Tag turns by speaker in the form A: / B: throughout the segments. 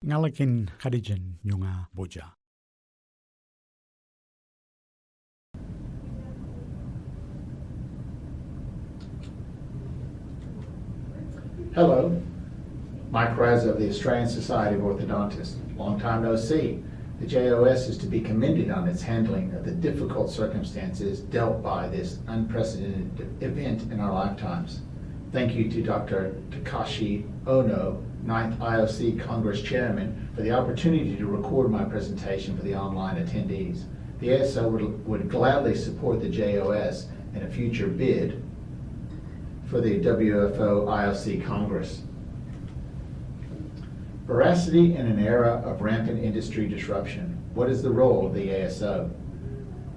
A: Ngalakin Khadijan yung boja.
B: Hello, Mike Razza of the Australian Society of Orthodontists. Long time no see. The JOS is to be commended on its handling of the difficult circumstances dealt by this unprecedented event in our lifetimes. Thank you to Dr. Takashi Ono, 9th IOC Congress Chairman, for the opportunity to record my presentation for the online attendees. The ASO would gladly support the JOS in a future bid for the WFO IOC Congress. Veracity in an era of rampant industry disruption. What is the role of the ASO?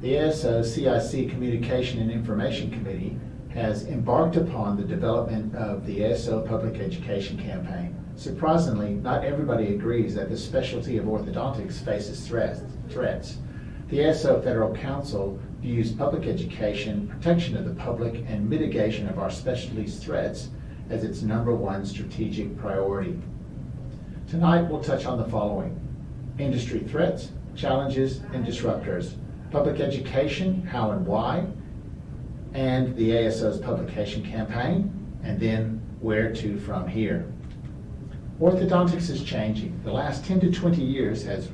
B: The ASO CIC Communication and Information Committee has embarked upon the development of the ASO Public Education Campaign. Surprisingly, not everybody agrees that the specialty of orthodontics faces threats. The ASO Federal Council views public education, protection of the public, and mitigation of our specialties threats as its #1 strategic priority. Tonight we'll touch on the following: industry threats, challenges, and disruptors, public education, how and why, and the ASO's publication campaign, and then where to from here. Orthodontics is changing. The last 10 to 20 years has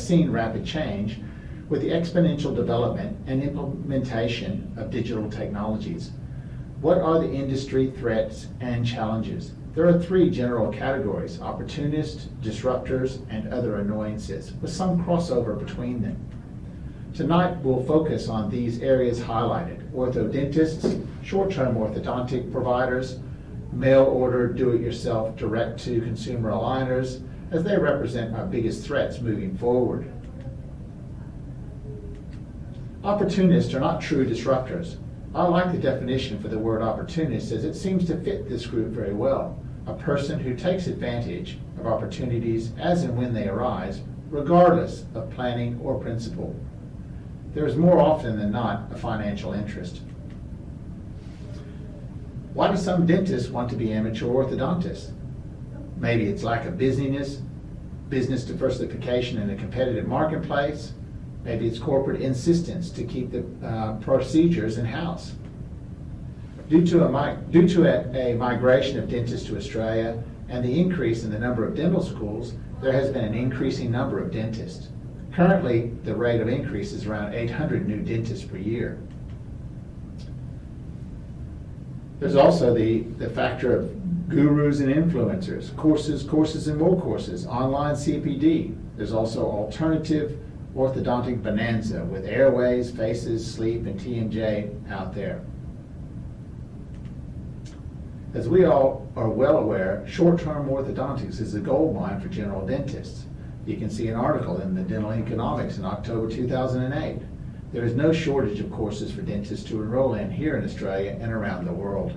B: seen rapid change with the exponential development and implementation of digital technologies. What are the industry threats and challenges? There are 3 general categories: opportunists, disruptors, and other annoyances, with some crossover between them. Tonight we'll focus on these areas highlighted: orthodontists, short-term orthodontic providers, mail-order, do-it-yourself, direct-to-consumer aligners, as they represent our biggest threats moving forward. Opportunists are not true disruptors. I like the definition for the word opportunist as it seems to fit this group very well. A person who takes advantage of opportunities as and when they arise, regardless of planning or principle. There is more often than not a financial interest. Why do some dentists want to be amateur orthodontists? Maybe it's lack of business diversification in a competitive marketplace. Maybe it's corporate insistence to keep the procedures in-house. Due to a migration of dentists to Australia and the increase in the number of dental schools, there has been an increasing number of dentists. Currently, the rate of increase is around 800 new dentists per year. There's also the factor of gurus and influencers, courses and more courses, online CPD. There's also alternative orthodontic bonanza with Airways, Faces, Sleep, and TMJ out there. As we all are well aware, short-term orthodontics is a gold mine for general dentists. You can see an article in the Dental Economics in October 2008. There is no shortage of courses for dentists to enroll in here in Australia and around the world.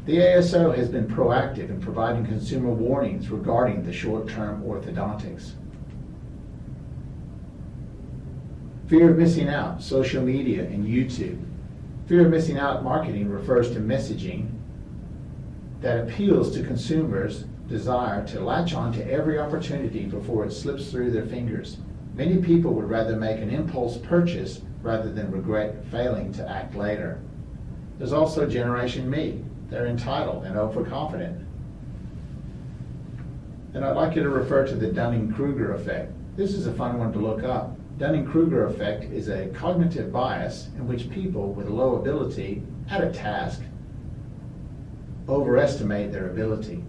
B: The ASO has been proactive in providing consumer warnings regarding the short-term orthodontics. Fear of missing out, social media and YouTube. Fear of missing out marketing refers to messaging that appeals to consumers' desire to latch on to every opportunity before it slips through their fingers. Many people would rather make an impulse purchase rather than regret failing to act later. There's also Generation Me. They're entitled and overconfident. And I'd like you to refer to the Dunning-Kruger effect. This is a fun one to look up. Dunning-Kruger effect is a cognitive bias in which people with low ability at a task overestimate their ability.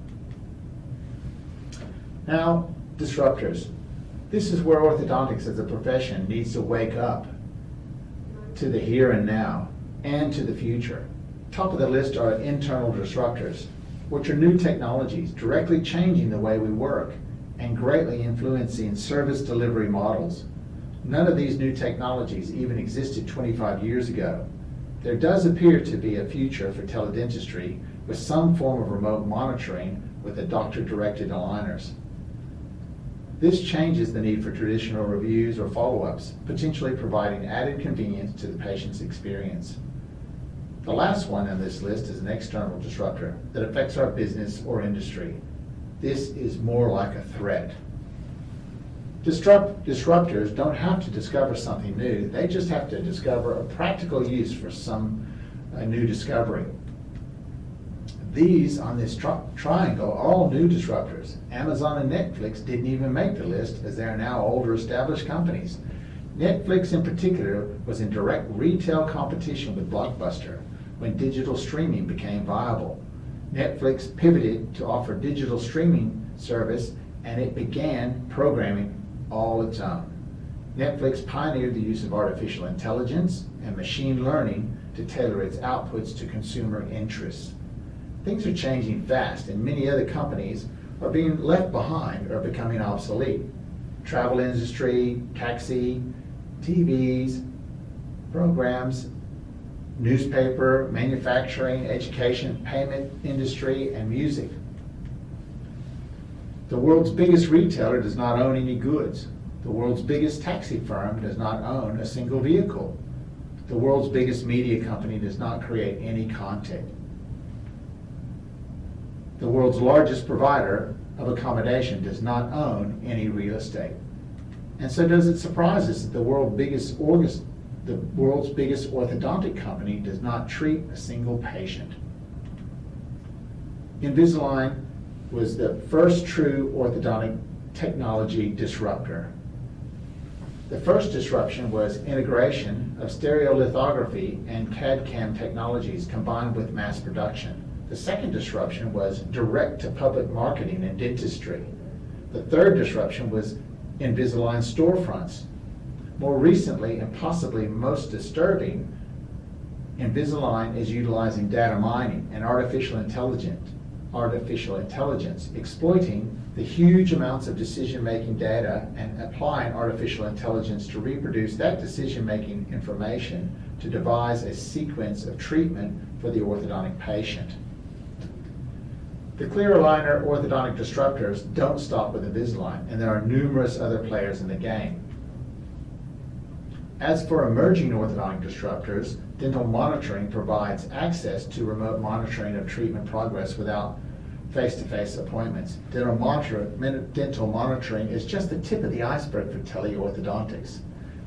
B: Now, disruptors. This is where orthodontics as a profession needs to wake up to the here and now and to the future. Top of the list are internal disruptors, which are new technologies directly changing the way we work and greatly influencing service delivery models. None of these new technologies even existed 25 years ago. There does appear to be a future for teledentistry with some form of remote monitoring with the doctor-directed aligners. This changes the need for traditional reviews or follow-ups, potentially providing added convenience to the patient's experience. The last one on this list is an external disruptor that affects our business or industry. This is more like a threat. Disruptors don't have to discover something new. They just have to discover a practical use for some new discovery. These on this triangle are all new disruptors. Amazon and Netflix didn't even make the list, as they are now older established companies. Netflix in particular was in direct retail competition with Blockbuster when digital streaming became viable. Netflix pivoted to offer digital streaming service, and it began programming all its own. Netflix pioneered the use of artificial intelligence and machine learning to tailor its outputs to consumer interests. Things are changing fast, and many other companies are being left behind or becoming obsolete. Travel industry, taxi, TVs, programs, newspaper, manufacturing, education, payment industry, and music. The world's biggest retailer does not own any goods. The world's biggest taxi firm does not own a single vehicle. The world's biggest media company does not create any content. The world's largest provider of accommodation does not own any real estate. And so does it surprise us that the world's biggest orthodontic company does not treat a single patient? Invisalign was the first true orthodontic technology disruptor. The first disruption was integration of stereolithography and CAD/CAM technologies combined with mass production. The second disruption was direct-to-public marketing and dentistry. The third disruption was Invisalign storefronts. More recently, and possibly most disturbing, Invisalign is utilizing data mining and artificial intelligence, exploiting the huge amounts of decision-making data and applying artificial intelligence to reproduce that decision-making information to devise a sequence of treatment for the orthodontic patient. The clear aligner orthodontic disruptors don't stop with Invisalign, and there are numerous other players in the game. As for emerging orthodontic disruptors, dental monitoring provides access to remote monitoring of treatment progress without face-to-face appointments. Dental monitoring is just the tip of the iceberg for teleorthodontics.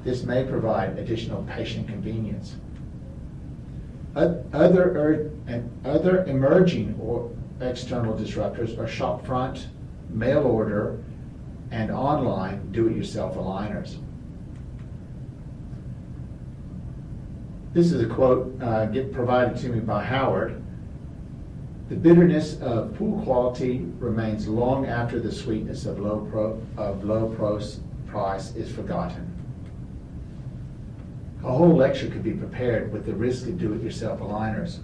B: This may provide additional patient convenience. Other emerging or external disruptors are shopfront, mail order, and online do-it-yourself aligners. This is a quote provided to me by Howard. The bitterness of poor quality remains long after the sweetness of low price is forgotten. A whole lecture could be prepared with the risk of do-it-yourself aligners.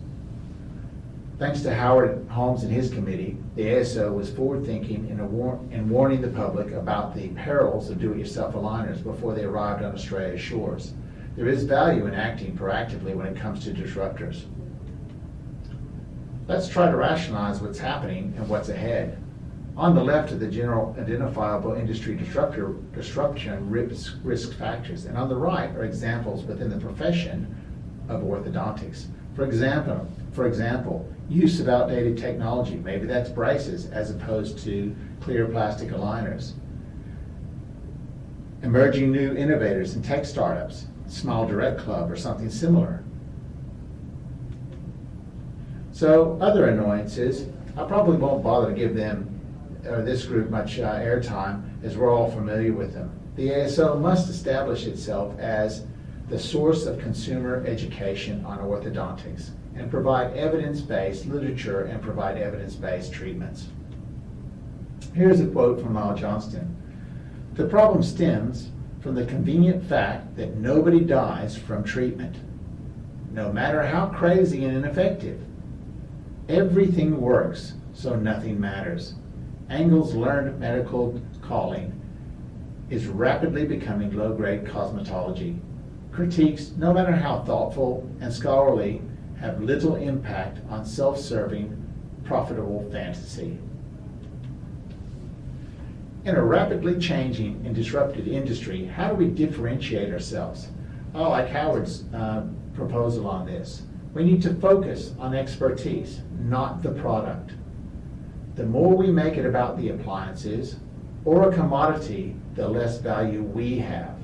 B: Thanks to Howard Holmes and his committee, the ASO was forward-thinking in warning the public about the perils of do-it-yourself aligners before they arrived on Australia's shores. There is value in acting proactively when it comes to disruptors. Let's try to rationalize what's happening and what's ahead. On the left are the general identifiable industry disruption risk factors, and on the right are examples within the profession of orthodontics. For example, use of outdated technology. Maybe that's braces as opposed to clear plastic aligners. Emerging new innovators and tech startups, Smile Direct Club or something similar. So other annoyances, I probably won't bother to give them or this group much airtime, as we're all familiar with them. The ASO must establish itself as the source of consumer education on orthodontics and provide evidence-based literature and provide evidence-based treatments. Here's a quote from Lyle Johnston. The problem stems from the convenient fact that nobody dies from treatment, no matter how crazy and ineffective. Everything works, so nothing matters. Angle's learned medical calling is rapidly becoming low-grade cosmetology. Critiques, no matter how thoughtful and scholarly, have little impact on self-serving, profitable fantasy. In a rapidly changing and disrupted industry, how do we differentiate ourselves? I like Howard's proposal on this. We need to focus on expertise, not the product. The more we make it about the appliances or a commodity, the less value we have.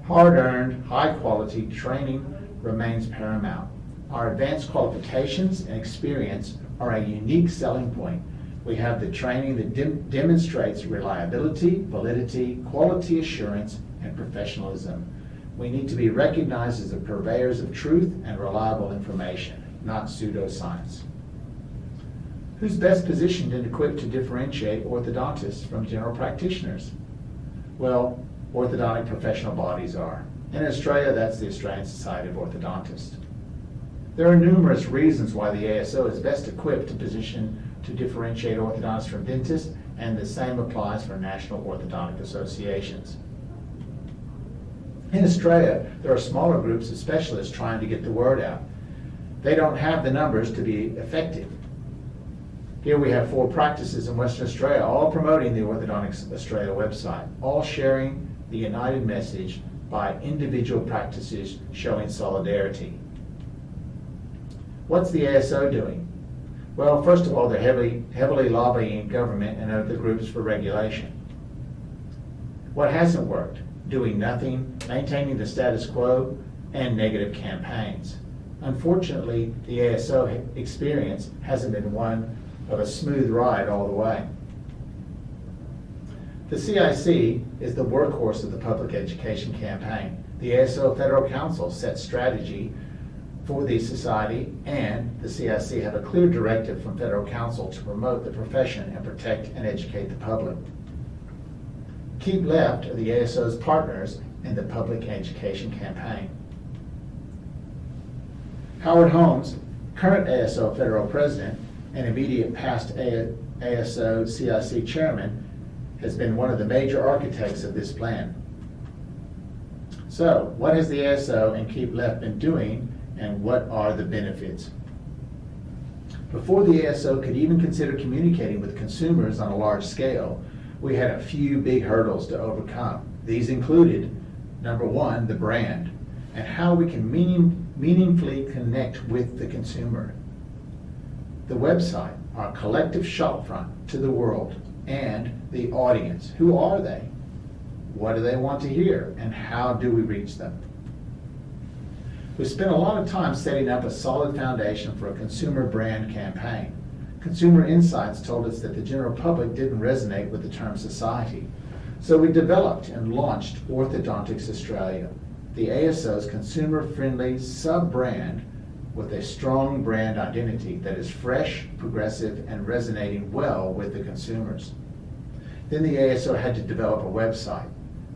B: Hard-earned, high-quality training remains paramount. Our advanced qualifications and experience are a unique selling point. We have the training that demonstrates reliability, validity, quality assurance, and professionalism. We need to be recognized as the purveyors of truth and reliable information, not pseudoscience. Who's best positioned and equipped to differentiate orthodontists from general practitioners? Well, orthodontic professional bodies are. In Australia, that's the Australian Society of Orthodontists. There are numerous reasons why the ASO is best equipped to differentiate orthodontists from dentists, and the same applies for national orthodontic associations. In Australia, there are smaller groups of specialists trying to get the word out. They don't have the numbers to be effective. Here we have 4 practices in Western Australia, all promoting the Orthodontics Australia website, all sharing the united message by individual practices showing solidarity. What's the ASO doing? Well, first of all, they're heavily lobbying government and other groups for regulation. What hasn't worked? Doing nothing, maintaining the status quo, and negative campaigns. Unfortunately, the ASO experience hasn't been one of a smooth ride all the way. The CIC is the workhorse of the public education campaign. The ASO Federal Council sets strategy for the society, and the CIC have a clear directive from Federal Council to promote the profession and protect and educate the public. Keep Left are the ASO's partners in the public education campaign. Howard Holmes, current ASO Federal President and immediate past ASO CIC Chairman, has been one of the major architects of this plan. So, what has the ASO and Keep Left been doing, and what are the benefits? Before the ASO could even consider communicating with consumers on a large scale, we had a few big hurdles to overcome. These included, number 1, the brand, and how we can meaningfully connect with the consumer. The website, our collective shopfront to the world, and the audience. Who are they? What do they want to hear? And how do we reach them? We spent a lot of time setting up a solid foundation for a consumer brand campaign. Consumer insights told us that the general public didn't resonate with the term society. So we developed and launched Orthodontics Australia, the ASO's consumer-friendly sub-brand with a strong brand identity that is fresh, progressive, and resonating well with the consumers. Then the ASO had to develop a website.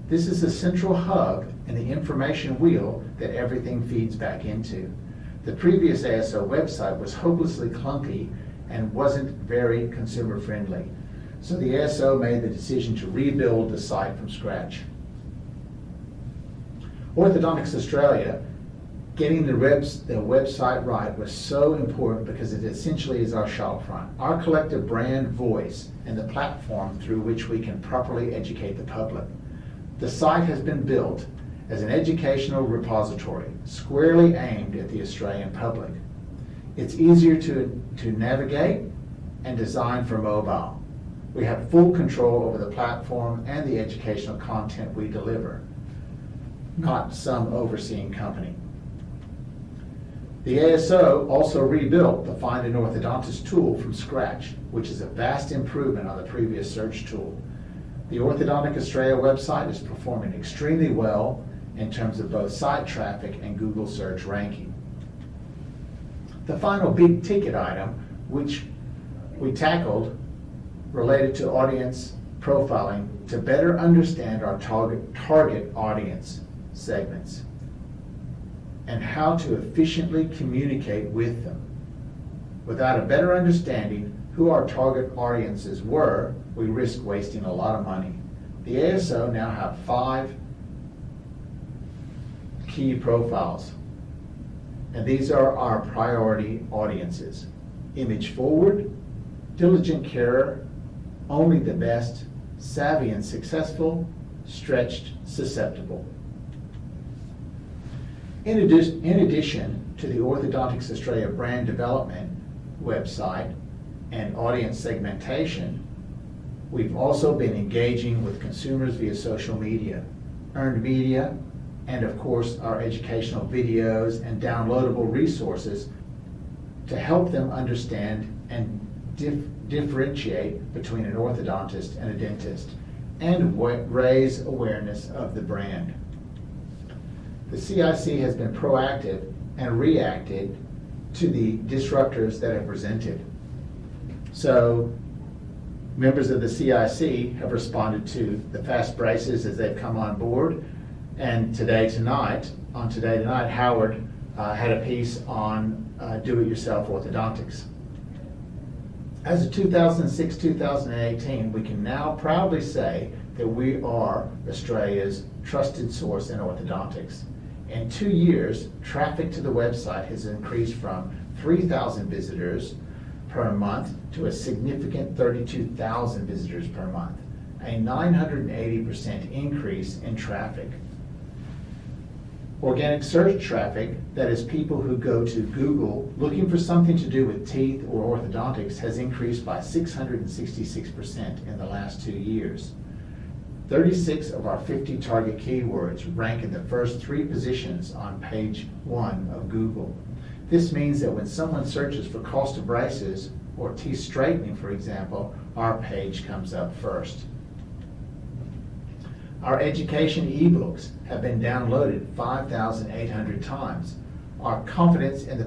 B: This is the central hub and the information wheel that everything feeds back into. The previous ASO website was hopelessly clunky and wasn't very consumer friendly. So the ASO made the decision to rebuild the site from scratch. Orthodontics Australia, getting the website right was so important because it essentially is our shopfront, our collective brand voice, and the platform through which we can properly educate the public. The site has been built as an educational repository, squarely aimed at the Australian public. It's easier to navigate and designed for mobile. We have full control over the platform and the educational content we deliver, not some overseeing company. The ASO also rebuilt the Find an Orthodontist tool from scratch, which is a vast improvement on the previous search tool. The Orthodontic Australia website is performing extremely well in terms of both site traffic and Google search ranking. The final big ticket item, which we tackled, related to audience profiling to better understand our target audience segments and how to efficiently communicate with them. Without a better understanding who our target audiences were, we risk wasting a lot of money. The ASO now have 5 key profiles, and these are our priority audiences. Image forward, diligent carer, only the best, savvy and successful, stretched, susceptible. In addition to to the Orthodontics Australia brand development website and audience segmentation, we've also been engaging with consumers via social media, earned media, and of course our educational videos and downloadable resources to help them understand and differentiate between an orthodontist and a dentist, and raise awareness of the brand. The CIC has been proactive and reacted to the disruptors that have presented. So members of the CIC have responded to the fast braces as they've come on board, and on Today Tonight, Howard had a piece on do-it-yourself orthodontics. As of 2006-2018, we can now proudly say that we are Australia's trusted source in orthodontics. In 2 years, traffic to the website has increased from 3,000 visitors per month to a significant 32,000 visitors per month, a 980% increase in traffic. Organic search traffic, that is people who go to Google looking for something to do with teeth or orthodontics, has increased by 666% in the last 2 years. 36 of our 50 target keywords rank in the first 3 positions on page 1 of Google. This means that when someone searches for cost of braces or teeth straightening, for example, our page comes up first. Our education ebooks have been downloaded 5,800 times. Our confidence in the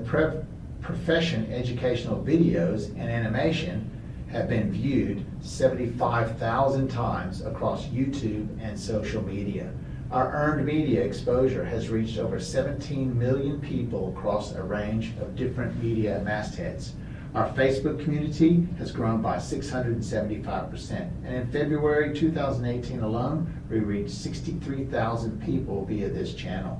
B: profession educational videos and animation have been viewed 75,000 times across YouTube and social media. Our earned media exposure has reached over 17 million people across a range of different media mastheads. Our Facebook community has grown by 675%, and in February 2018 alone, we reached 63,000 people via this channel.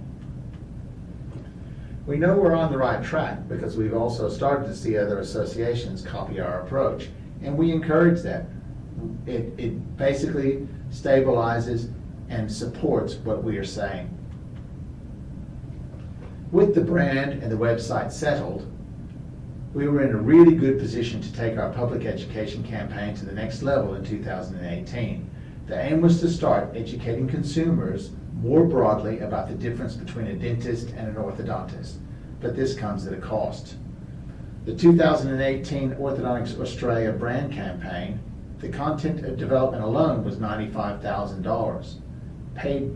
B: We know we're on the right track because we've also started to see other associations copy our approach, and we encourage that. It basically stabilizes and supports what we are saying. With the brand and the website settled, we were in a really good position to take our public education campaign to the next level in 2018. The aim was to start educating consumers more broadly about the difference between a dentist and an orthodontist, but this comes at a cost. The 2018 Orthodontics Australia brand campaign, the content development alone was $95,000.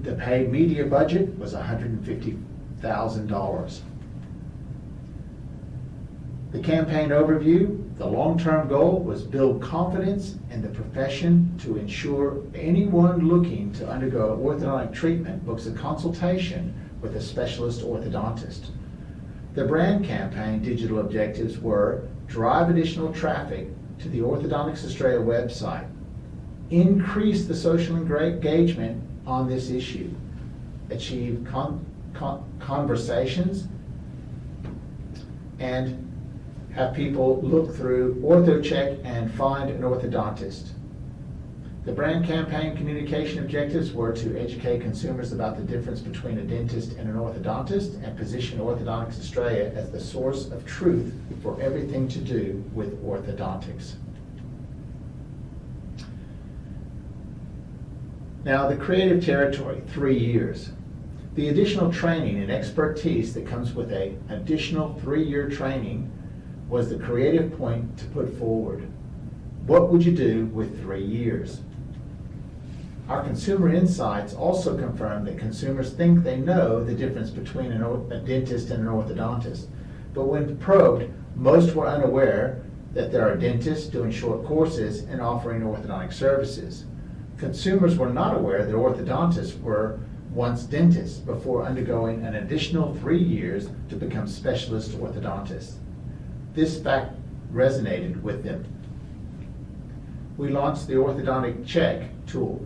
B: The paid media budget was $150,000. The campaign overview, the long-term goal was build confidence in the profession to ensure anyone looking to undergo orthodontic treatment books a consultation with a specialist orthodontist. The brand campaign digital objectives were drive additional traffic to the Orthodontics Australia website, increase the social engagement on this issue, achieve conversations, and have people look through OrthoCheck and find an orthodontist. The brand campaign communication objectives were to educate consumers about the difference between a dentist and an orthodontist and position Orthodontics Australia as the source of truth for everything to do with orthodontics. Now, the creative territory, 3 years. The additional training and expertise that comes with an additional 3-year training was the creative point to put forward. What would you do with 3 years? Our consumer insights also confirm that consumers think they know the difference between a dentist and an orthodontist. But when probed, most were unaware that there are dentists doing short courses and offering orthodontic services. Consumers were not aware that orthodontists were once dentists before undergoing an additional 3 years to become specialist orthodontists. This fact resonated with them. We launched the Orthodontic Check tool,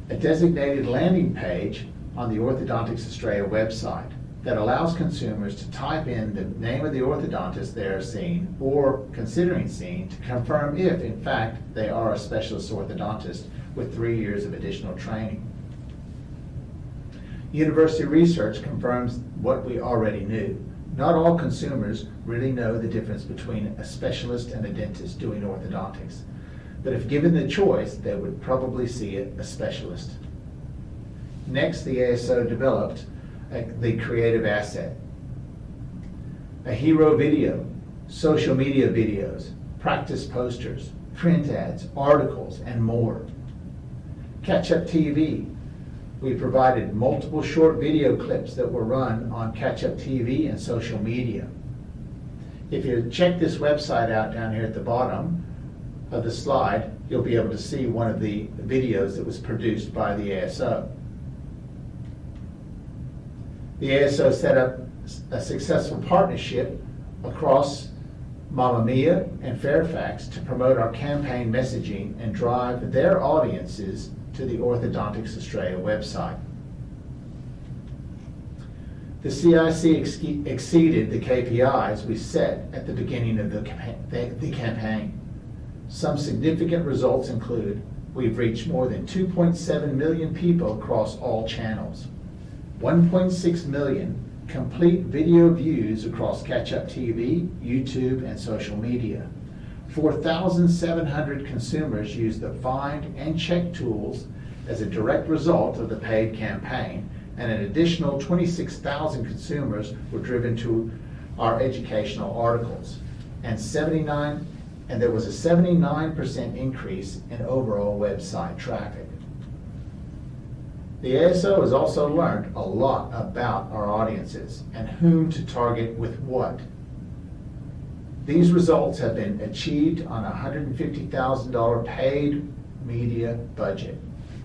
B: a designated landing page on the Orthodontics Australia website that allows consumers to type in the name of the orthodontist they are seeing or considering seeing to confirm if, in fact, they are a specialist orthodontist with 3 years of additional training. University research confirms what we already knew. Not all consumers really know the difference between a specialist and a dentist doing orthodontics, but if given the choice, they would probably see a specialist. Next, the ASO developed the creative asset. A hero video, social media videos, practice posters, print ads, articles, and more. Catch-up TV. We provided multiple short video clips that were run on Catch-up TV and social media. If you check this website out down here at the bottom of the slide, you'll be able to see one of the videos that was produced by the ASO. The ASO set up a successful partnership across Mamma Mia and Fairfax to promote our campaign messaging and drive their audiences to the Orthodontics Australia website. The CIC exceeded the KPIs we set at the beginning of the campaign. Some significant results include we've reached more than 2.7 million people across all channels, 1.6 million complete video views across Catch-up TV, YouTube, and social media. 4,700 consumers used the find and check tools as a direct result of the paid campaign, and an additional 26,000 consumers were driven to our educational articles, and there was a 79% increase in overall website traffic. The ASO has also learned a lot about our audiences and whom to target with what. These results have been achieved on a $150,000 paid media budget,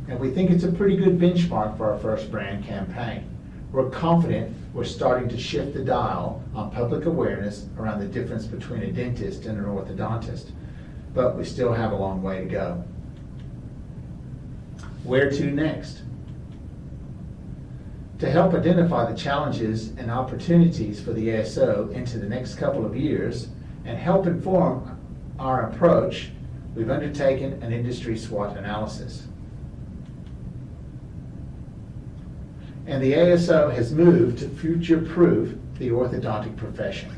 B: and we think it's a pretty good benchmark for our first brand campaign. We're confident we're starting to shift the dial on public awareness around the difference between a dentist and an orthodontist, but we still have a long way to go. Where to next? To help identify the challenges and opportunities for the ASO into the next couple of years and help inform our approach, we've undertaken an industry SWOT analysis. And the ASO has moved to future-proof the orthodontic profession.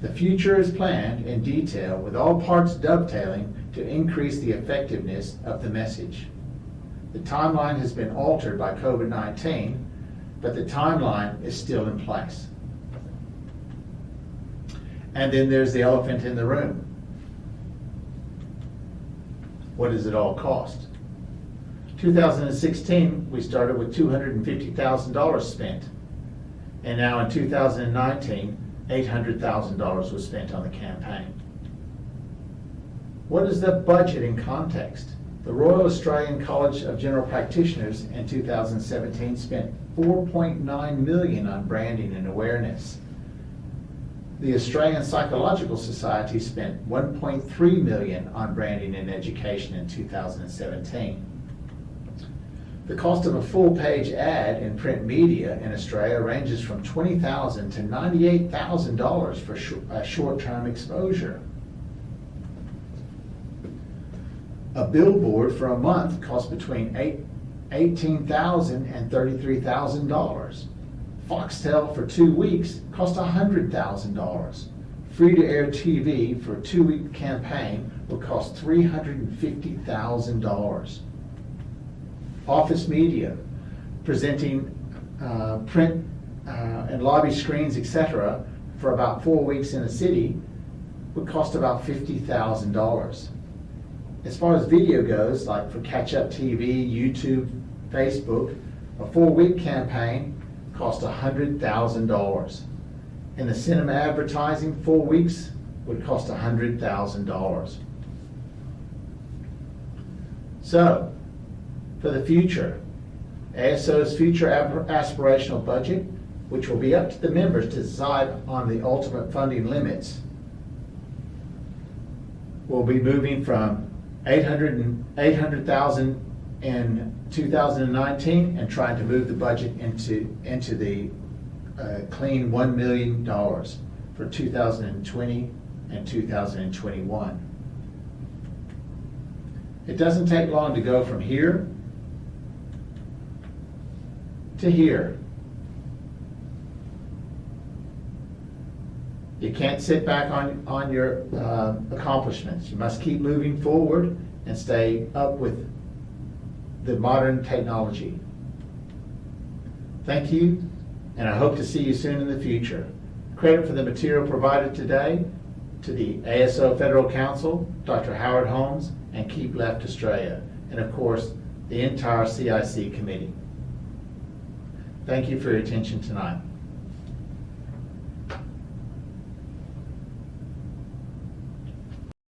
B: The future is planned in detail with all parts dovetailing to increase the effectiveness of the message. The timeline has been altered by COVID-19, but the timeline is still in place. And then there's the elephant in the room. What does it all cost? 2016, we started with $250,000 spent. And now in 2019, $800,000 was spent on the campaign. What is the budget in context? The Royal Australian College of General Practitioners in 2017 spent $4.9 million on branding and awareness. The Australian Psychological Society spent $1.3 million on branding and education in 2017. The cost of a full-page ad in print media in Australia ranges from $20,000 to $98,000 for short-term exposure. A billboard for a month costs between $18,000 and $33,000. Foxtel for 2 weeks cost $100,000. Free-to-air TV for a 2-week campaign will cost $350,000. Office media, presenting print and lobby screens, etc., for about 4 weeks in a city would cost about $50,000. As far as video goes, like for Catch-up TV, YouTube, Facebook, a 4-week campaign cost $100,000. In the cinema advertising, 4 weeks would cost $100,000. So, for the future, ASO's future aspirational budget, which will be up to the members to decide on the ultimate funding limits, will be moving from $800,000 in 2019 and trying to move the budget into the clean $1 million for 2020 and 2021. It doesn't take long to go from here to here. You can't sit back on your accomplishments. You must keep moving forward and stay up with the modern technology. Thank you, and I hope to see you soon in the future. Credit for the material provided today to the ASO Federal Council, Dr. Howard Holmes, and Keep Left Australia, and of course, the entire CIC committee. Thank you for your attention tonight.